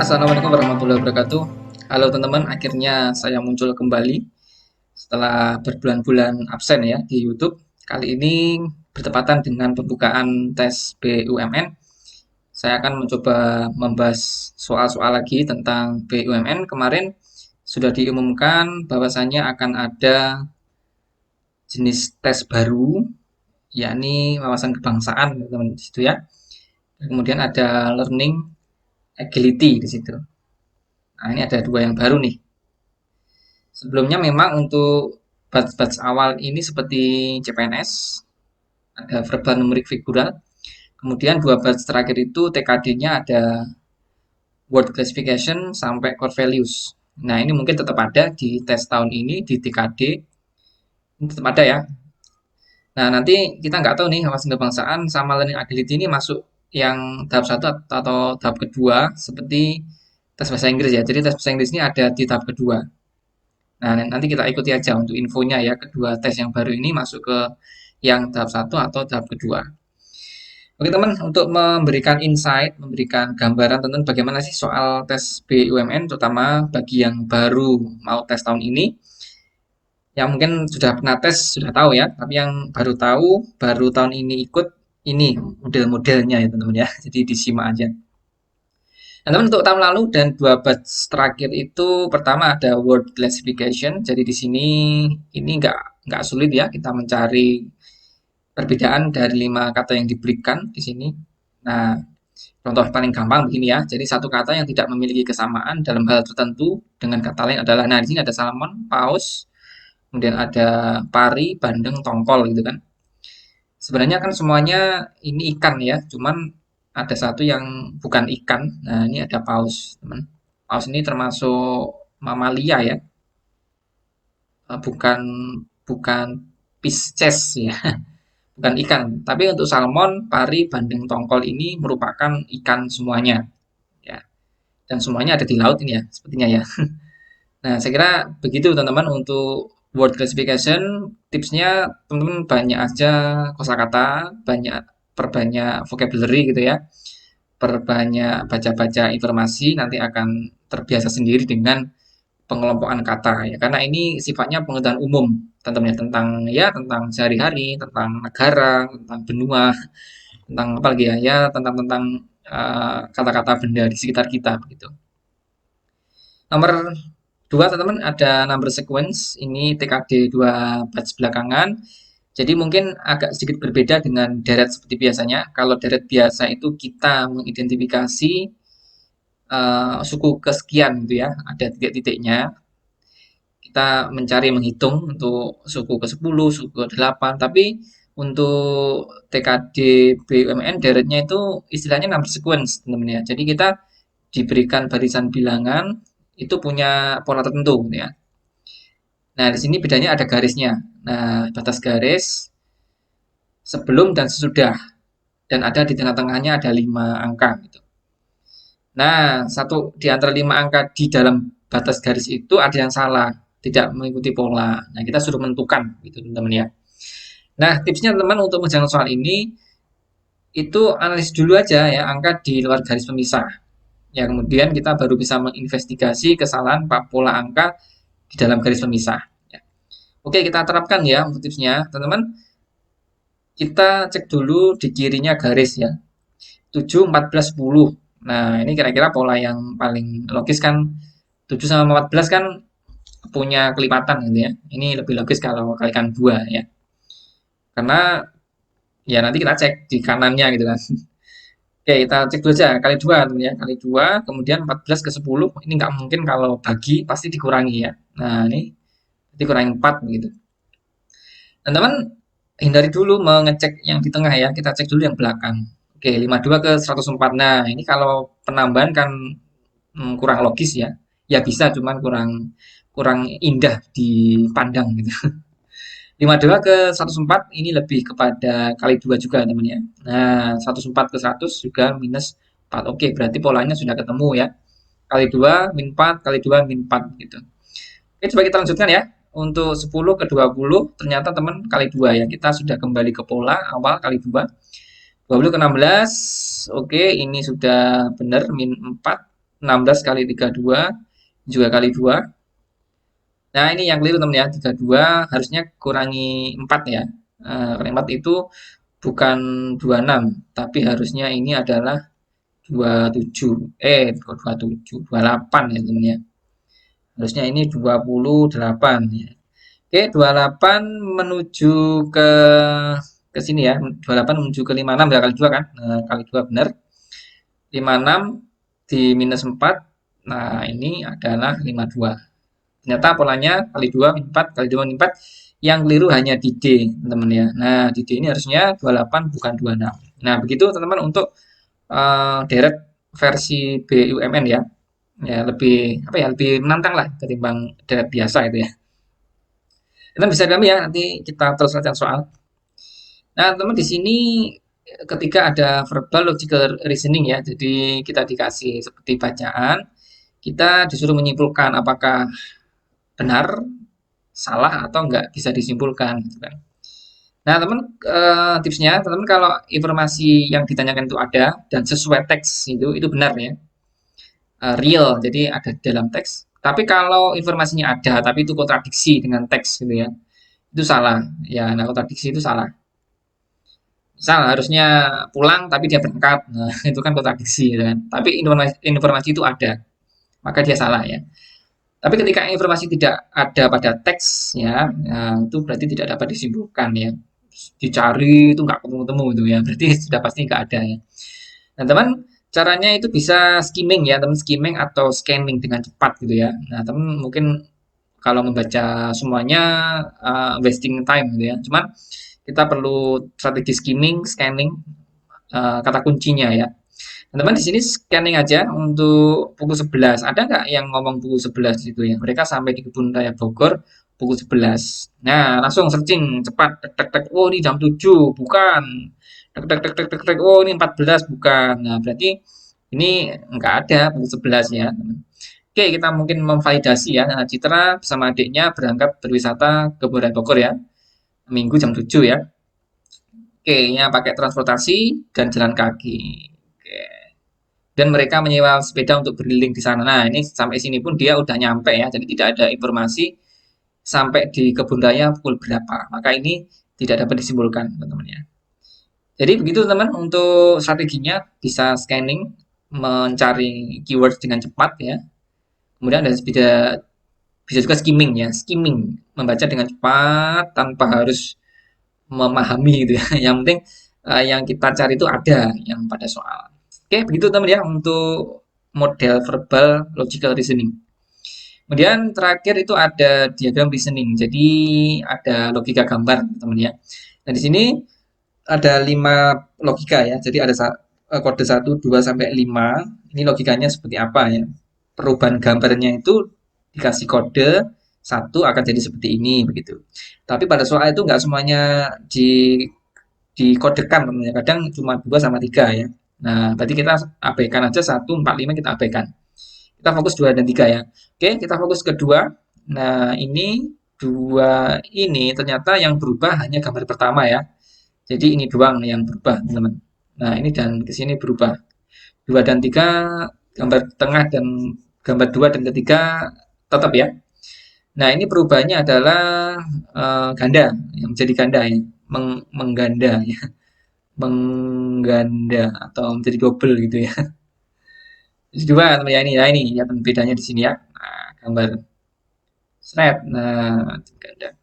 Assalamualaikum warahmatullahi wabarakatuh. Halo teman-teman, akhirnya saya muncul kembali setelah berbulan-bulan absen ya di YouTube. Kali ini bertepatan dengan pembukaan tes BUMN. Saya akan mencoba membahas soal-soal lagi tentang BUMN. Kemarin sudah diumumkan bahwasannya akan ada jenis tes baru, yakni wawasan kebangsaan, teman-teman di situ ya. Kemudian ada learning agility di situ. Nah, ini ada dua yang baru nih. Sebelumnya memang untuk batch-batch awal ini seperti CPNS, ada verbal numerik figural. Kemudian dua batch terakhir itu TKD-nya ada word classification sampai core values. Nah, ini mungkin tetap ada di tes tahun ini di TKD. Ini tetap ada ya. Nah, nanti kita nggak tahu nih wawasan kebangsaan sama learning agility ini masuk yang tahap satu atau tahap kedua seperti tes bahasa Inggris ya. Jadi tes bahasa Inggris ini ada di tahap kedua. Nah, nanti kita ikuti aja untuk infonya ya, kedua tes yang baru ini masuk ke yang tahap satu atau tahap kedua. Oke teman, untuk memberikan insight, memberikan gambaran tentang bagaimana sih soal tes BUMN, terutama bagi yang baru mau tes tahun ini, yang mungkin sudah pernah tes, sudah tahu ya, tapi yang baru tahu, baru tahun ini ikut, ini model-modelnya ya teman-teman ya, jadi disimak aja. Nah, teman untuk tahun lalu dan dua batch terakhir itu pertama ada word classification. Jadi di sini ini nggak sulit ya kita mencari perbedaan dari 5 kata yang diberikan di sini. Nah, contoh paling gampang begini ya. Jadi satu kata yang tidak memiliki kesamaan dalam hal tertentu dengan kata lain adalah, nah di sini ada salmon, paus, kemudian ada pari, bandeng, tongkol gitu kan. Sebenarnya kan semuanya ini ikan ya, cuman ada satu yang bukan ikan. Nah, ini ada paus, teman. Paus ini termasuk mamalia ya, bukan bukan Pisces ya, bukan ikan. Tapi untuk salmon, pari, bandeng, tongkol ini merupakan ikan semuanya ya. Dan semuanya ada di laut ini ya, sepertinya ya. Nah, saya kira begitu teman-teman untuk word classification. Tipsnya teman-teman banyak aja kosakata, banyak perbanyak vocabulary gitu ya. Perbanyak baca-baca informasi, nanti akan terbiasa sendiri dengan pengelompokan kata ya. Karena ini sifatnya pengetahuan umum teman-teman ya, tentang sehari-hari, tentang negara, tentang benua, tentang apa lagi ya, ya tentang kata-kata benda di sekitar kita begitu. Nomor dua teman-teman ada number sequence, ini TKD 2 batch belakangan. Jadi mungkin agak sedikit berbeda dengan deret seperti biasanya. Kalau deret biasa itu kita mengidentifikasi suku kesekian gitu ya, ada titik-titiknya. Kita mencari menghitung untuk suku ke-10, suku ke-8, tapi untuk TKD BUMN deretnya itu istilahnya number sequence teman-teman ya. Jadi kita diberikan barisan bilangan itu punya pola tertentu gitu ya. Nah, di sini bedanya ada garisnya. Nah, batas garis sebelum dan sesudah, dan ada di tengah-tengahnya ada 5 angka gitu. Nah, satu di antara 5 angka di dalam batas garis itu ada yang salah, tidak mengikuti pola. Nah, kita suruh menentukan gitu teman-teman ya. Nah, tipsnya teman untuk mengerjakan soal ini itu analisis dulu aja ya angka di luar garis pemisah. Ya, kemudian kita baru bisa menginvestigasi kesalahan pola angka di dalam garis pemisah. Ya. Oke, kita terapkan ya untuk tipsnya, teman-teman. Kita cek dulu di kirinya garis ya. 7, 14, 10. Nah, ini kira-kira pola yang paling logis kan 7 sama 14 kan punya kelipatan gitu ya. Ini lebih logis kalau kalikan 2 ya. Karena ya nanti kita cek di kanannya gitu kan. Oke, kita cek dulu aja kali 2 teman ya. Kali 2 kemudian 14 ke 10 ini nggak mungkin kalau bagi pasti dikurangi ya. Nah, ini dikurangi 4 begitu. Dan teman hindari dulu mengecek yang di tengah ya. Kita cek dulu yang belakang. Oke, 52 ke 104. Nah, ini kalau penambahan kan kurang logis ya. Ya bisa cuman kurang kurang indah dipandang gitu. 52 ke 104 ini lebih kepada kali 2 juga teman ya. Nah, 104 ke 100 juga minus 4. Oke, berarti polanya sudah ketemu ya. Kali 2 min 4 kali 2 min 4 gitu. Oke, coba kita lanjutkan ya. Untuk 10 ke 20 ternyata teman kali 2 ya. Kita sudah kembali ke pola awal kali 2. 20 ke 16. Oke, ini sudah benar min 4. 16 kali 32 juga kali 2. Nah, ini yang keliru teman ya. 32 harusnya kurangi 4 ya. Kurangi 4 itu bukan 26, tapi harusnya ini adalah 27. Kok 27? 28 ya teman ya. Harusnya ini 28 ya. Oke, 28 menuju ke sini ya. 28 menuju ke 56 ya kali 2 kan. Nah, kali 2 benar. 56 di minus 4. Nah, ini adalah 52. Ternyata polanya kali 2 min 4 kali 2 min 4, yang keliru hanya di D, teman-teman ya. Nah, di D ini harusnya 28 bukan 26. Nah, begitu teman-teman untuk deret versi BUMN ya. Ya, lebih apa ya? Lebih menantang lah ketimbang deret biasa itu ya. Kita bisa dipahami ya, nanti kita terus latihan soal. Nah, teman di sini ketika ada verbal logical reasoning ya. Jadi kita dikasih seperti bacaan, kita disuruh menyimpulkan apakah benar, salah atau enggak bisa disimpulkan gitu kan. Nah, teman tipsnya, teman kalau informasi yang ditanyakan itu ada dan sesuai teks itu benar ya, real, jadi ada dalam teks. Tapi kalau informasinya ada, tapi itu kontradiksi dengan teks gitu ya, itu salah. Ya, nah kontradiksi itu salah. Misal harusnya pulang tapi dia berangkat, nah itu kan kontradiksi gitu kan. Tapi informasi itu ada, maka dia salah ya. Tapi ketika informasi tidak ada pada teks ya, itu berarti tidak dapat disimpulkan ya. Dicari itu nggak ketemu-temu itu ya, berarti sudah pasti nggak ada ya. Nah teman, caranya itu bisa skimming ya, teman skimming atau scanning dengan cepat gitu ya. Nah teman mungkin kalau membaca semuanya wasting time gitu ya. Cuman kita perlu strategi skimming, scanning, kata kuncinya ya. Teman-teman di sini scanning aja untuk pukul 11. Ada nggak yang ngomong pukul 11 itu ya? Mereka sampai di Kebun Raya Bogor pukul 11. Nah, langsung searching cepat. Tek tek tek. Oh, ini jam 7, bukan. Tek tek tek tek tek tek. Oh, ini 14, bukan. Nah, berarti ini nggak ada pukul 11 ya. Oke, kita mungkin memvalidasi ya. Nah, Citra bersama adiknya berangkat berwisata ke Kebun Raya Bogor ya. Minggu jam 7 ya. Oke, nya pakai transportasi dan jalan kaki. Oke, dan mereka menyewa sepeda untuk berkeliling di sana. Nah, ini sampai sini pun dia udah nyampe ya, jadi tidak ada informasi sampai di kebun raya pukul berapa. Maka ini tidak dapat disimpulkan, teman-teman ya. Jadi begitu teman untuk strateginya, bisa scanning, mencari keyword dengan cepat ya. Kemudian ada bisa juga skimming ya, skimming, membaca dengan cepat tanpa harus memahami gitu ya. Yang penting yang kita cari itu ada yang pada soal. Oke, begitu teman ya untuk model verbal logical reasoning. Kemudian terakhir itu ada diagram reasoning. Jadi ada logika gambar, teman ya. Nah, di sini ada 5 logika ya. Jadi ada kode 1, 2 sampai 5. Ini logikanya seperti apa ya? Perubahan gambarnya itu dikasih kode 1 akan jadi seperti ini begitu. Tapi pada soal itu nggak semuanya dikodekan teman ya. Kadang cuma 2 sama 3 ya. Nah, berarti kita abaikan aja 1, 4, 5 kita abaikan. Kita fokus 2 dan 3 ya. Oke, kita fokus ke 2. Nah, ini 2 ini ternyata yang berubah hanya gambar pertama ya. Jadi ini doang yang berubah, teman-teman. Nah, ini dan ke sini berubah. 2 dan 3, gambar tengah dan gambar 2 dan ketiga tetap ya. Nah, ini perubahannya adalah ganda, yang menjadi ganda ya, mengganda ya, mengganda atau menjadi double gitu ya. Jadi dua teman ya, ini ya bedanya di sini ya. Nah, gambar slide. Nah, ganda.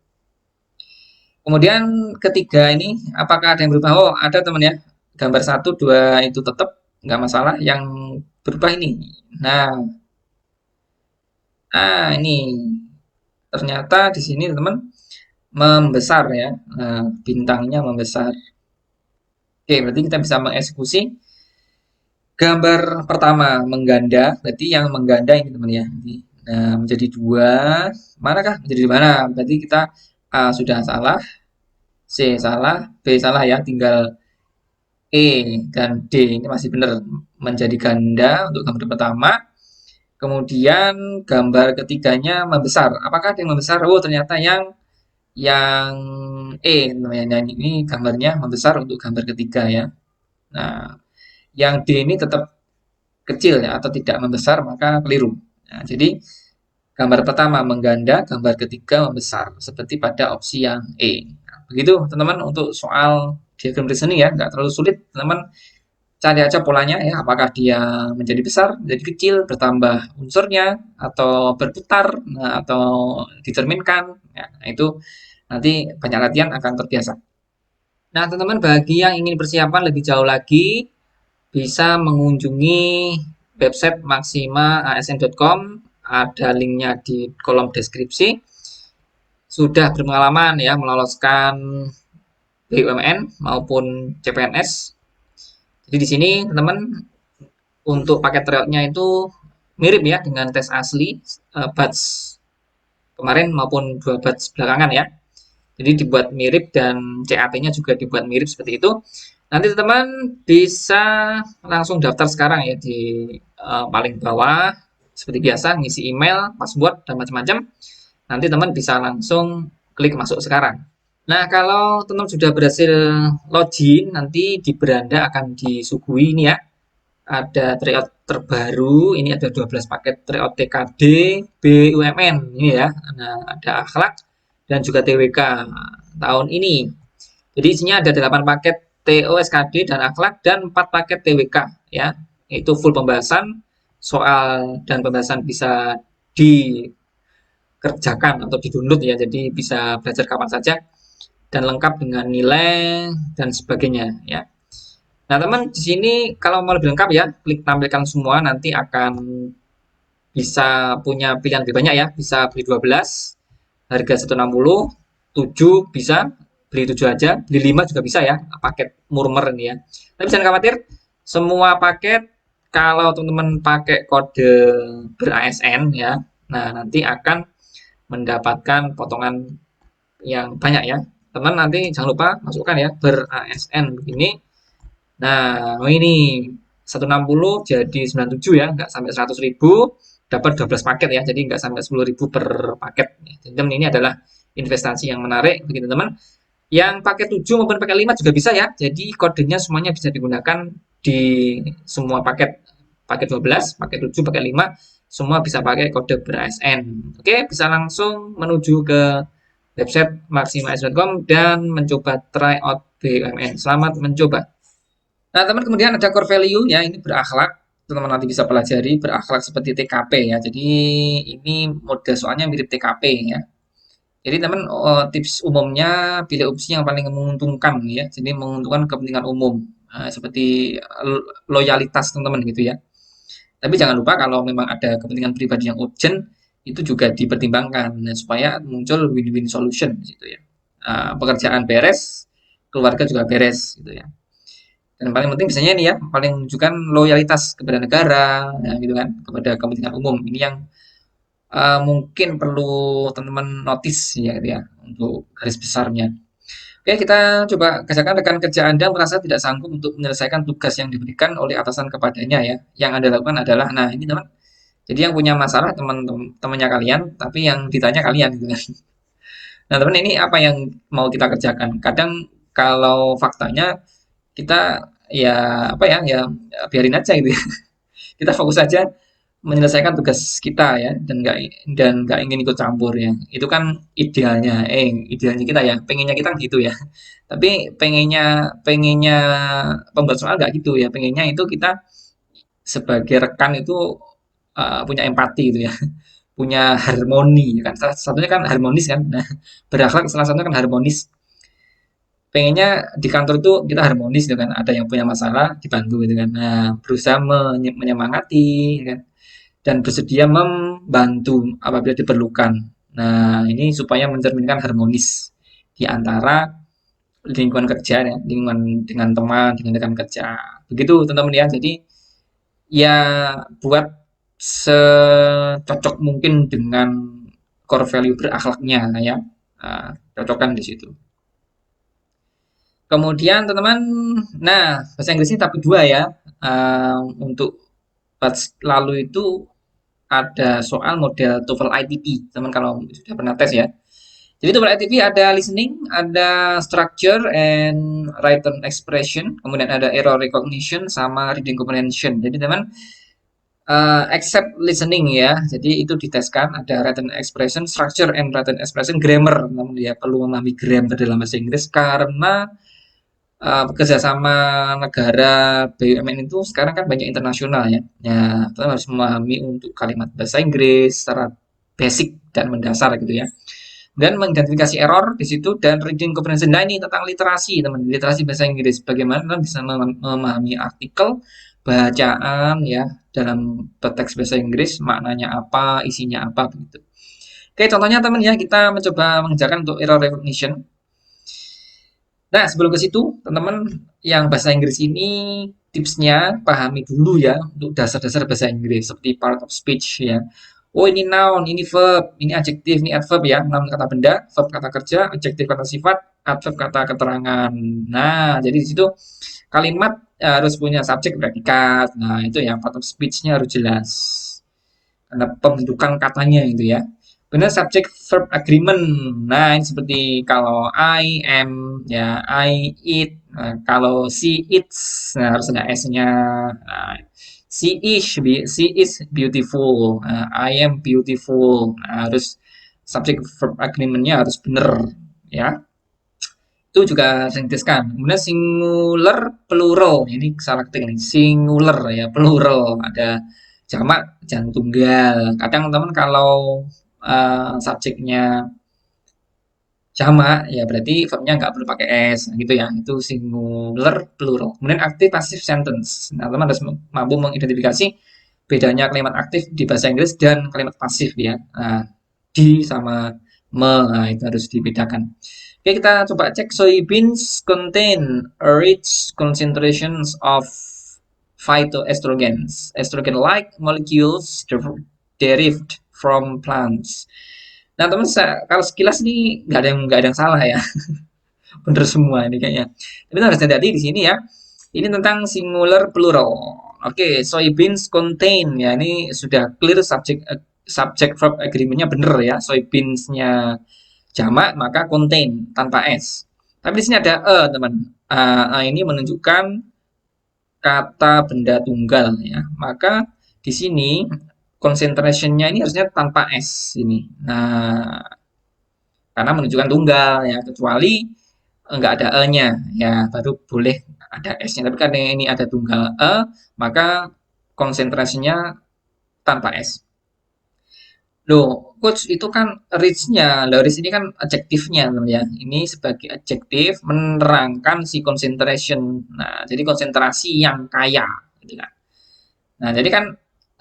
Kemudian ketiga ini, apakah ada yang berubah? Oh, ada teman ya. Gambar 1, 2 itu tetap nggak masalah. Yang berubah ini. Nah, ini ternyata di sini teman membesar ya. Nah, bintangnya membesar. Oke, berarti kita bisa mengeksekusi gambar pertama mengganda. Berarti yang mengganda ini teman ya. Nah, menjadi 2. Manakah menjadi di mana? Berarti kita A sudah salah, C salah, B salah ya. Tinggal E dan D ini masih benar menjadi ganda untuk gambar pertama. Kemudian gambar ketiganya membesar. Apakah ada yang membesar? Oh, ternyata yang E namanya ini gambarnya membesar untuk gambar ketiga ya. Nah, yang D ini tetap kecil ya atau tidak membesar maka keliru. Nah, jadi gambar pertama mengganda, gambar ketiga membesar seperti pada opsi yang E. Nah, begitu teman-teman untuk soal diagram reasoning ya, nggak terlalu sulit teman-teman cari aja polanya ya, apakah dia menjadi besar, menjadi kecil, bertambah unsurnya, atau berputar, nah, atau dicerminkan. Ya, nah itu nanti banyak latihan akan terbiasa. Nah, teman-teman bagi yang ingin persiapan lebih jauh lagi, bisa mengunjungi website maximaasn.com, ada linknya di kolom deskripsi. Sudah berpengalaman ya meloloskan BUMN maupun CPNS. Jadi di sini teman-teman untuk paket tryoutnya itu mirip ya dengan tes asli batch kemarin maupun 2 batch belakangan ya. Jadi dibuat mirip dan CAT-nya juga dibuat mirip seperti itu. Nanti teman-teman bisa langsung daftar sekarang ya di paling bawah seperti biasa ngisi email, password dan macam-macam. Nanti teman bisa langsung klik masuk sekarang. Nah, kalau teman sudah berhasil login, nanti di beranda akan disuguhi ini ya, ada tryout terbaru, ini ada 12 paket tryout TKD, BUMN, ini ya, nah, ada akhlak, dan juga TWK tahun ini. Jadi isinya ada 8 paket TO, SKD, dan akhlak, dan 4 paket TWK, ya, itu full pembahasan, soal dan pembahasan bisa dikerjakan atau di-download ya, jadi bisa belajar kapan saja, dan lengkap dengan nilai dan sebagainya, ya. Nah, teman di sini kalau mau lebih lengkap ya, klik tampilkan semua nanti akan bisa punya pilihan lebih banyak ya, bisa beli 12 harga 160, 7 bisa, beli 7 aja, beli 5 juga bisa ya, paket murmer ini ya. Tapi jangan khawatir, semua paket kalau teman-teman pakai kode ber-ASN ya, nah nanti akan mendapatkan potongan yang banyak ya. Teman nanti jangan lupa masukkan ya ber-ASN begini. Nah, ini 160 jadi 97 ya, nggak sampai 100.000, dapat 12 paket ya, jadi nggak sampai 10.000 per paket. Jadi ini adalah investasi yang menarik bagi teman-teman. Yang paket 7 maupun paket 5 juga bisa ya, jadi kodenya semuanya bisa digunakan di semua paket. Paket 12, paket 7, paket 5, semua bisa pakai kode ber-ASN. Oke, bisa langsung menuju ke website maximaasn.com dan mencoba tryout BUMN. Selamat mencoba. Nah, teman kemudian ada core value ya, ini berakhlak. Teman-teman nanti bisa pelajari berakhlak seperti TKP ya. Jadi ini mode soalnya mirip TKP ya. Jadi teman tips umumnya pilih opsi yang paling menguntungkan ya. Jadi menguntungkan kepentingan umum. Nah, seperti loyalitas teman-teman gitu ya. Tapi jangan lupa kalau memang ada kepentingan pribadi yang urgent itu juga dipertimbangkan nah, supaya muncul win-win solution gitu ya. Pekerjaan beres, keluarga juga beres gitu ya. Dan paling penting biasanya ini ya, paling menunjukkan loyalitas kepada negara, ya gitu kan, kepada kepentingan umum. Ini yang mungkin perlu teman-teman notice ya, gitu ya, untuk garis besarnya. Oke, kita coba kerjakan rekan kerja Anda merasa tidak sanggup untuk menyelesaikan tugas yang diberikan oleh atasan kepadanya ya. Yang Anda lakukan adalah, nah ini teman, jadi yang punya masalah teman-temannya kalian, tapi yang ditanya kalian gitu kan. Nah teman ini apa yang mau kita kerjakan? Kadang kalau faktanya kita ya apa ya ya biarin aja gitu ya. Kita fokus saja menyelesaikan tugas kita ya dan nggak ingin ikut campur ya. Itu kan idealnya kita ya, pengennya kita gitu ya. Tapi pengennya pengennya pembuat soal nggak gitu ya. Pengennya itu kita sebagai rekan itu punya empati gitu ya, punya harmoni kan. Salah satunya kan harmonis kan. Nah, berakhlak salah satunya kan harmonis. Pengennya di kantor itu kita harmonis gitu kan, ada yang punya masalah dibantu gitu kan, nah berusaha menyemangati gitu kan, dan bersedia membantu apabila diperlukan. Nah ini supaya mencerminkan harmonis di antara lingkungan kerja ya, lingkungan dengan teman, dengan rekan kerja, begitu teman-teman ya. Jadi ya buat secocok mungkin dengan core value berakhlaknya ya. Nah, cocokkan di situ. Kemudian teman-teman, nah bahasa Inggrisnya tapi dua ya. Untuk batch lalu itu ada soal model TOEFL ITP, teman kalau sudah pernah tes ya. Jadi TOEFL ITP ada listening, ada structure and written expression, kemudian ada error recognition sama reading comprehension. Jadi teman Except listening ya. Jadi itu diteskan ada written expression, structure and written expression, grammar. Namun dia perlu memahami grammar dalam bahasa Inggris karena kerjasama negara BUMN itu sekarang kan banyak internasional ya. Ya, kita harus memahami untuk kalimat bahasa Inggris secara basic dan mendasar gitu ya. Dan mengidentifikasi error di situ dan reading comprehension. Nah ini tentang literasi teman, literasi bahasa Inggris. Bagaimana kita bisa memahami artikel, bacaan ya dalam teks bahasa Inggris, maknanya apa, isinya apa begitu. Oke, contohnya teman ya, kita mencoba mengerjakan untuk error recognition. Nah, sebelum ke situ, teman-teman yang bahasa Inggris ini tipsnya pahami dulu ya untuk dasar-dasar bahasa Inggris seperti part of speech ya. Oh, ini noun, ini verb, ini adjektif, ini adverb ya. Noun kata benda, verb kata kerja, adjektif kata sifat, adverb kata keterangan. Nah, jadi di situ kalimat harus punya subjek predikat. Nah, itu ya part of speech-nya harus jelas. Karena pembentukan katanya itu ya. Kemudian subject verb agreement. Nah, ini seperti kalau I am ya I eat. Nah, kalau she eats, nah, harus ada s-nya. Nah, she is beautiful. Nah, I am beautiful. Nah, harus subject verb agreement-nya harus benar ya. Itu juga sering ditiskan. Kemudian singular plural. Ini salah ketik nih. Singular ya, plural. Ada jamak jangan tunggal. Kadang teman kalau subjeknya jamak ya berarti verbnya nggak perlu pakai s gitu ya. Itu singular plural. Kemudian active passive sentence. Nah, teman harus mampu mengidentifikasi bedanya kalimat aktif di bahasa Inggris dan kalimat pasif ya. Nah, di sama me, nah, itu harus dibedakan. Oke, kita coba cek. Soybeans contain a rich concentrations of phytoestrogens, estrogen-like molecules derived from plants. Nah, teman, kalau sekilas ini nggak ada yang salah ya, bener semua ini kayaknya. Tapi harus hati-hati di sini ya. Ini tentang singular plural. Oke, soybeans contain ya ini sudah clear subject verb agreement-nya bener ya. Soybeans-nya jamak maka contain tanpa s. Tapi di sini ada teman. Ini menunjukkan kata benda tunggal ya. Maka di sini concentration-nya ini harusnya tanpa s ini. Nah, karena menunjukkan tunggal ya, kecuali enggak ada e-nya ya baru boleh ada s-nya. Tapi karena ini ada tunggal e, maka konsentrasinya tanpa s. Loh, coach itu kan rich-nya. Loh, rich ini kan adjektifnya ya. Ini sebagai adjektif menerangkan si concentration. Nah, jadi konsentrasi yang kaya gitu kan. Nah, jadi kan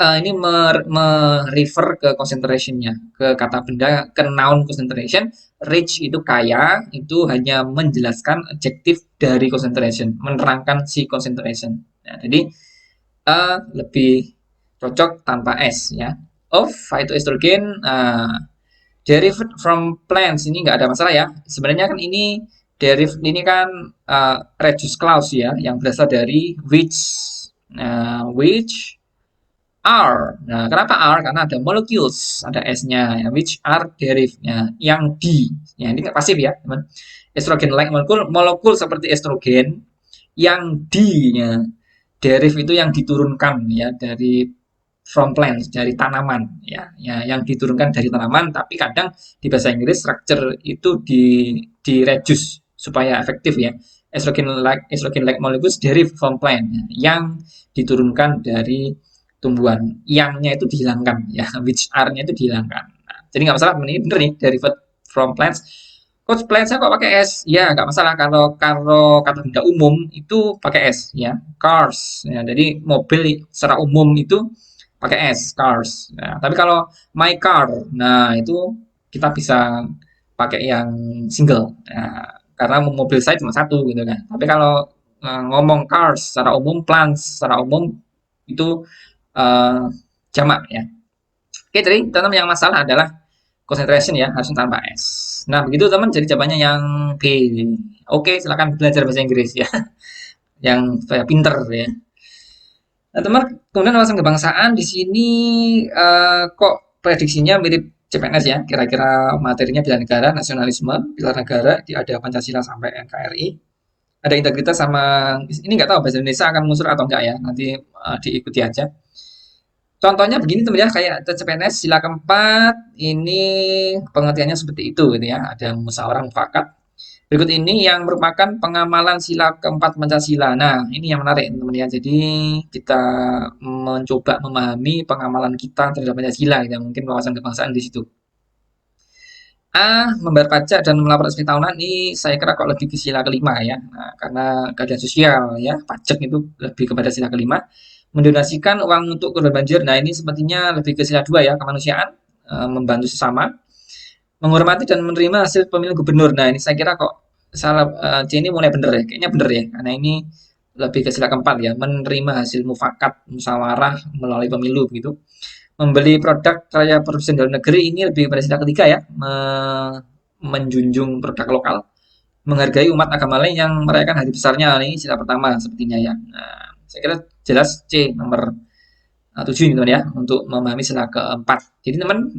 ini merefer ke concentration-nya, ke kata benda, ke noun concentration. Rich itu kaya, itu hanya menjelaskan adjektif dari concentration, menerangkan si concentration. Nah, jadi lebih cocok tanpa s ya. Of phytoestrogen derived from plants ini nggak ada masalah ya. Sebenarnya kan ini derived ini kan reduced clause ya, yang berasal dari which are. Nah, kenapa are? Karena ada molecules, ada s-nya, ya, which are derived-nya, yang di. Ya, ini nggak pasif ya, teman. Estrogen like molekul, molekul seperti estrogen, yang di-nya. Derive itu yang diturunkan ya dari from plants, dari tanaman ya, yang diturunkan dari tanaman, tapi kadang di bahasa Inggris structure itu di reduce supaya efektif ya. Estrogen like molecules derive from plant ya, yang diturunkan dari tumbuhan, yangnya itu dihilangkan ya, which are-nya itu dihilangkan. Nah, jadi nggak masalah, ini bener nih derived from plants. Coach, plants saya kok pakai s? Ya nggak masalah kalau kalau kata benda umum itu pakai s ya, cars ya, jadi mobil secara umum itu pakai s, cars. Nah, tapi kalau my car, nah itu kita bisa pakai yang single. Nah, karena mobil saya cuma satu gitu kan. Tapi kalau ngomong cars secara umum, plants secara umum itu uh, jamak ya. Oke, jadi teman yang masalah adalah concentration ya, harus tanpa S. Nah, begitu teman, jadi jawabannya yang B. Oke, silakan belajar bahasa Inggris ya, yang saya pinter ya. Nah, teman, kemudian wawasan kebangsaan di sini kok prediksinya mirip CPNS ya, kira-kira materinya bela negara, nasionalisme, bela negara, ada Pancasila sampai NKRI, ada integritas sama ini nggak tahu bahasa Indonesia akan muncul atau enggak ya, nanti diikuti aja. Contohnya begini teman ya, kayak TCPNS sila keempat ini pengertiannya seperti itu gitu ya. Ada musyawarah mufakat. Berikut ini yang merupakan pengamalan sila keempat Pancasila. Nah, ini yang menarik teman ya. Jadi kita mencoba memahami pengamalan kita terhadap Pancasila gitu ya. Mungkin wawasan kebangsaan di situ. Membayar pajak dan melapor SPT tahunan ini saya kira kok lebih ke sila kelima ya. Nah, karena keadilan sosial ya, pajak itu lebih kepada sila kelima. Mendonasikan uang untuk korban banjir. Nah, ini sepertinya lebih ke sila dua ya, kemanusiaan, membantu sesama, menghormati dan menerima hasil pemilihan gubernur. Nah, ini saya kira kok salah C ini mulai bener ya, kayaknya bener ya, karena ini lebih ke sila keempat ya, menerima hasil mufakat musyawarah melalui pemilu begitu. Membeli produk karya produsen dalam negeri ini lebih pada sila ketiga ya, menjunjung produk lokal, menghargai umat agama lain yang merayakan hari besarnya, ini sila pertama sepertinya ya. Nah, saya kira jelas C nomor 7 ini teman ya, untuk memahami sila keempat. Jadi teman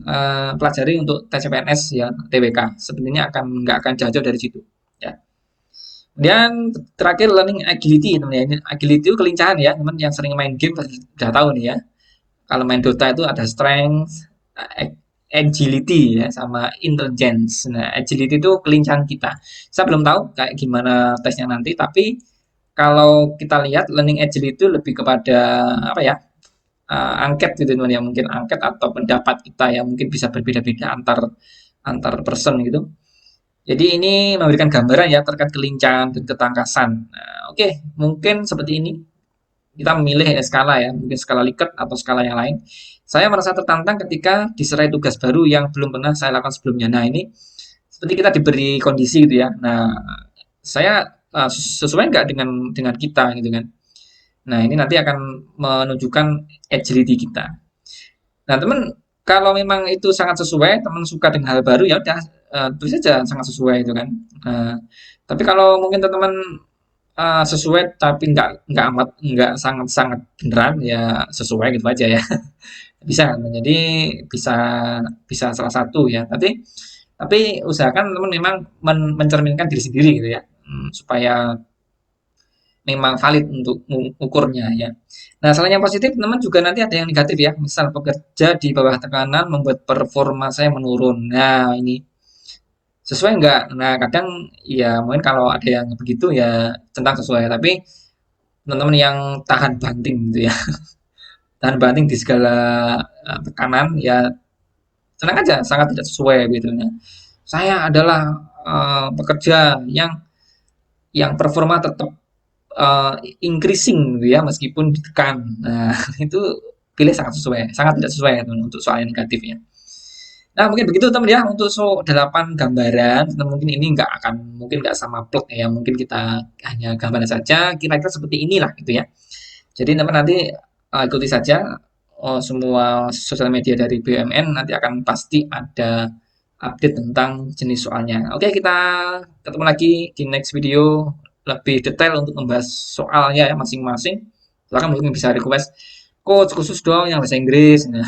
pelajari untuk TCPNS ya, TWK sebenarnya nggak akan jauh-jauh dari situ ya. Kemudian terakhir learning agility teman ya. Ini agility itu kelincahan ya, teman yang sering main game sudah tahu nih ya. Kalau main Dota itu ada strength, agility ya, sama intelligence. Nah, agility itu kelincahan kita. Saya belum tahu kayak gimana tesnya nanti, tapi kalau kita lihat learning agility itu lebih kepada apa ya? Angket gitu teman ya, mungkin angket atau pendapat kita yang mungkin bisa berbeda-beda antar antar person gitu. Jadi ini memberikan gambaran ya terkait kelincahan dan ketangkasan. Nah, oke, mungkin seperti ini kita memilih skala ya, mungkin skala Likert atau skala yang lain. Saya merasa tertantang ketika diserai tugas baru yang belum pernah saya lakukan sebelumnya. Nah, ini seperti kita diberi kondisi gitu ya. Nah, saya sesuai nggak dengan kita gitu kan. Nah, ini nanti akan menunjukkan agility kita. Nah, teman, kalau memang itu sangat sesuai, teman suka dengan hal baru, ya udah tulis saja sangat sesuai itu kan. Nah, tapi kalau mungkin teman-teman sesuai tapi nggak amat nggak sangat-sangat beneran ya sesuai gitu aja ya. Bisa kan? Jadi bisa bisa salah satu ya. Tapi usahakan teman memang mencerminkan diri sendiri gitu ya. Supaya memang valid untuk ukurnya ya. Nah, selain yang positif, teman juga nanti ada yang negatif ya. Misal bekerja di bawah tekanan membuat performa saya menurun. Nah, ini sesuai nggak? Nah, kadang ya mungkin kalau ada yang begitu ya tentang sesuai. Tapi teman-teman yang tahan banting gitu ya, tahan banting di segala tekanan ya tenang aja, sangat tidak sesuai gitu ya. Saya adalah pekerja yang performa tetap increasing gitu ya meskipun ditekan. Nah, itu pilih sangat sesuai, sangat tidak sesuai ya, teman, untuk soal yang negatifnya. Nah, mungkin begitu teman ya untuk 8 gambaran. Nah, mungkin ini nggak akan mungkin nggak sama plot ya, mungkin kita hanya gambaran saja kira-kira seperti inilah gitu ya. Jadi teman nanti ikuti saja semua sosial media dari BUMN nanti akan pasti ada update tentang jenis soalnya. Oke, kita ketemu lagi di next video lebih detail untuk membahas soalnya ya masing-masing. Silahkan mungkin bisa request coach khusus dong yang bahasa Inggris. Nah,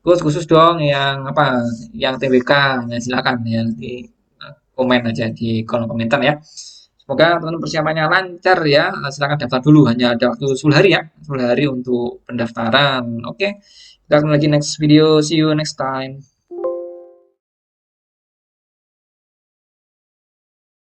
coach khusus dong yang apa? Yang TBK. Nah, silakan ya nanti komen aja di kolom komentar ya. Semoga teman-teman persiapannya lancar ya. Silakan daftar dulu. Hanya ada waktu 10 hari ya. 10 hari untuk pendaftaran. Oke. Kita ketemu lagi next video. See you next time.